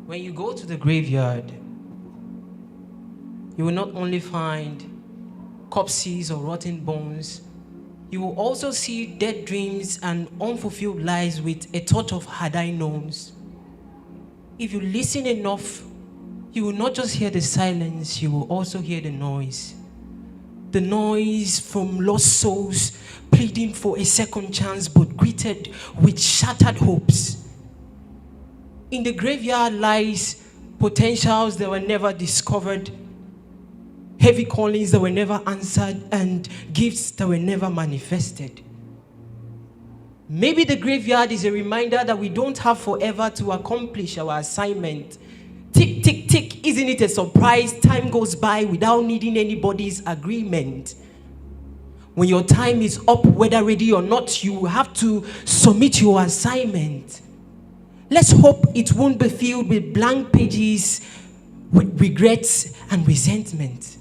When you go to the graveyard, you will not only find corpses or rotten bones, you will also see dead dreams and unfulfilled lies with a thought of had I known. If you listen enough, you will not just hear the silence, you will also hear the noise. The noise from lost souls pleading for a second chance but greeted with shattered hopes. In the graveyard lies potentials that were never discovered, heavy callings that were never answered, and gifts that were never manifested. Maybe the graveyard is a reminder that we don't have forever to accomplish our assignment. Tick, tick, tick, isn't it a surprise? Time goes by without needing anybody's agreement. When your time is up, whether ready or not, you have to submit your assignment. Let's hope it won't be filled with blank pages, with regrets and resentment.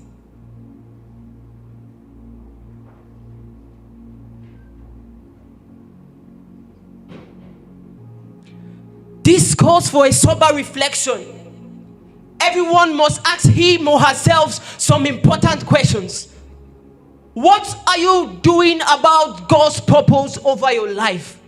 This calls for a sober reflection. Everyone must ask him or herself some important questions. What are you doing about God's purpose over your life?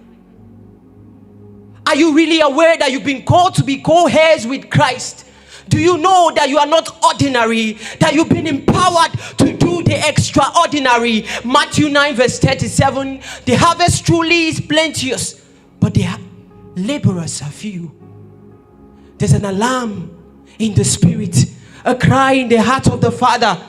Are you really aware that you've been called to be co-heirs with Christ? Do you know that you are not ordinary, that you've been empowered to do the extraordinary? Matthew 9 verse 37, the harvest truly is plenteous, but the laborers are few. There's an alarm in the spirit, a cry in the heart of the Father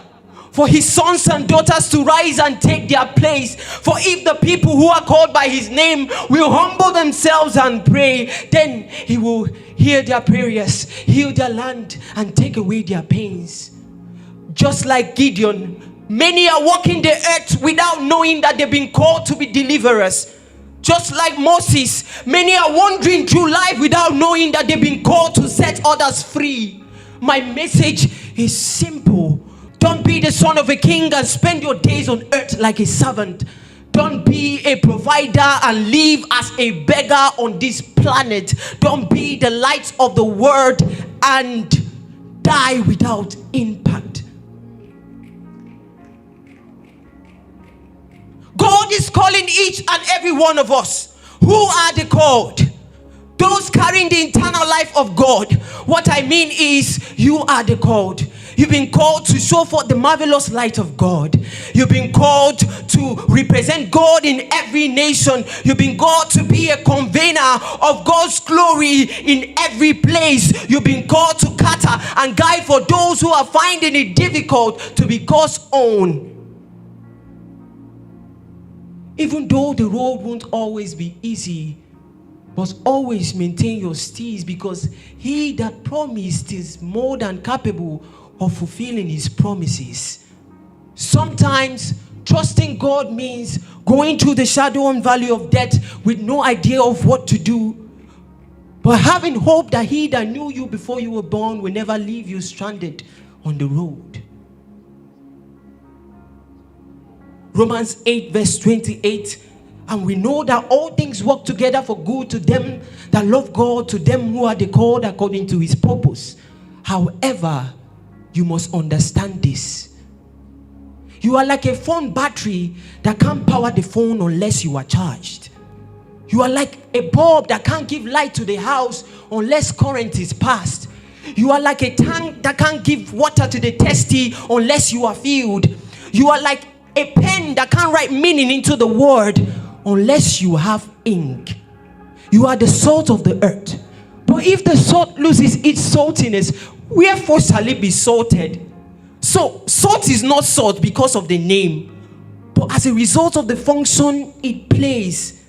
for his sons and daughters to rise and take their place. For if the people who are called by his name will humble themselves and pray, then he will hear their prayers, heal their land, and take away their pains. Just like Gideon, many are walking the earth without knowing that they've been called to be deliverers. Just like Moses, many are wandering through life without knowing that they've been called to set others free. My message is simple. Don't be the son of a king and spend your days on earth like a servant. Don't be a provider and live as a beggar on this planet. Don't be the light of the world and die without impact. God is calling each and every one of us. Who are the called? Those carrying the eternal life of God. What I mean is, you are the called. You've been called to show forth the marvelous light of God. You've been called to represent God in every nation. You've been called to be a convener of God's glory in every place. You've been called to cater and guide for those who are finding it difficult to be God's own. Even though the road won't always be easy, must always maintain your steez, because he that promised is more than capable of fulfilling his promises. Sometimes trusting God means going through the shadow and valley of death with no idea of what to do, but having hope that he that knew you before you were born will never leave you stranded on the road. Romans 8 verse 28, and we know that all things work together for good to them that love God, to them who are the called according to his purpose. However, you must understand this. You are like a phone battery that can't power the phone unless you are charged. You are like a bulb that can't give light to the house unless current is passed. You are like a tank that can't give water to the thirsty unless you are filled. You are like a pen that can't write meaning into the word unless you have ink. You are the salt of the earth. But if the salt loses its saltiness, wherefore shall it be salted? So salt is not salt because of the name, but as a result of the function it plays.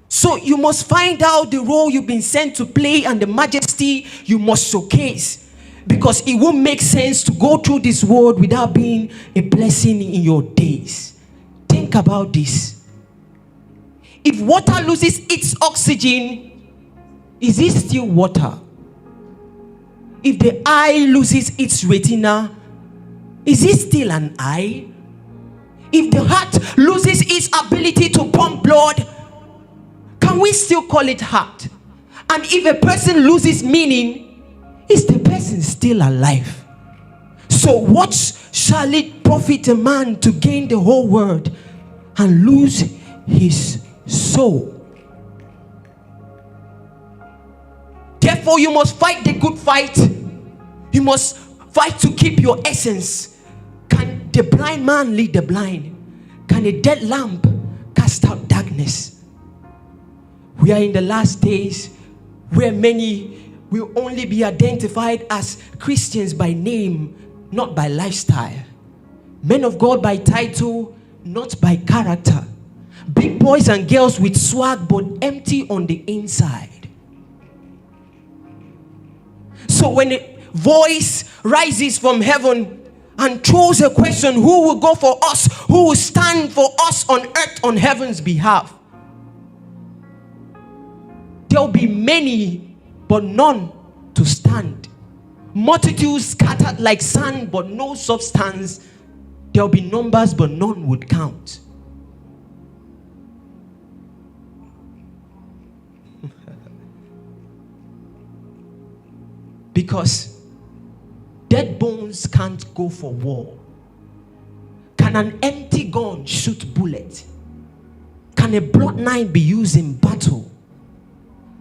So you must find out the role you've been sent to play and the majesty you must showcase, because it won't make sense to go through this world without being a blessing in your days. Think about this. If water loses its oxygen, is it still water? If the eye loses its retina, is it still an eye? If the heart loses its ability to pump blood, can we still call it heart? And if a person loses meaning, Is the person still alive? So what shall it profit a man to gain the whole world and lose his soul? Therefore, you must fight the good fight. You must fight to keep your essence. Can the blind man lead the blind? Can a dead lamp cast out darkness? We are in the last days where many will only be identified as Christians by name, not by lifestyle. Men of God by title, not by character. Big boys and girls with swag but empty on the inside. So when a voice rises from heaven and throws a question, who will go for us? Who will stand for us on earth on heaven's behalf? There'll be many, but none to stand. Multitudes scattered like sand, but no substance. There'll be numbers, but none would count. Because dead bones can't go for war. Can an empty gun shoot bullet? Can a blood knife be used in battle?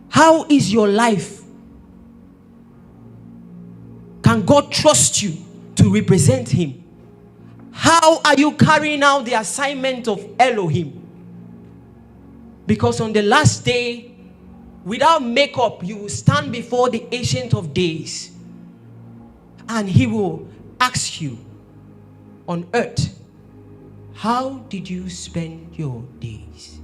How is your life? Can God trust you to represent him? How are you carrying out the assignment of Elohim? Because on the last day, without makeup, you will stand before the Ancient of Days, and he will ask you on earth, how did you spend your days?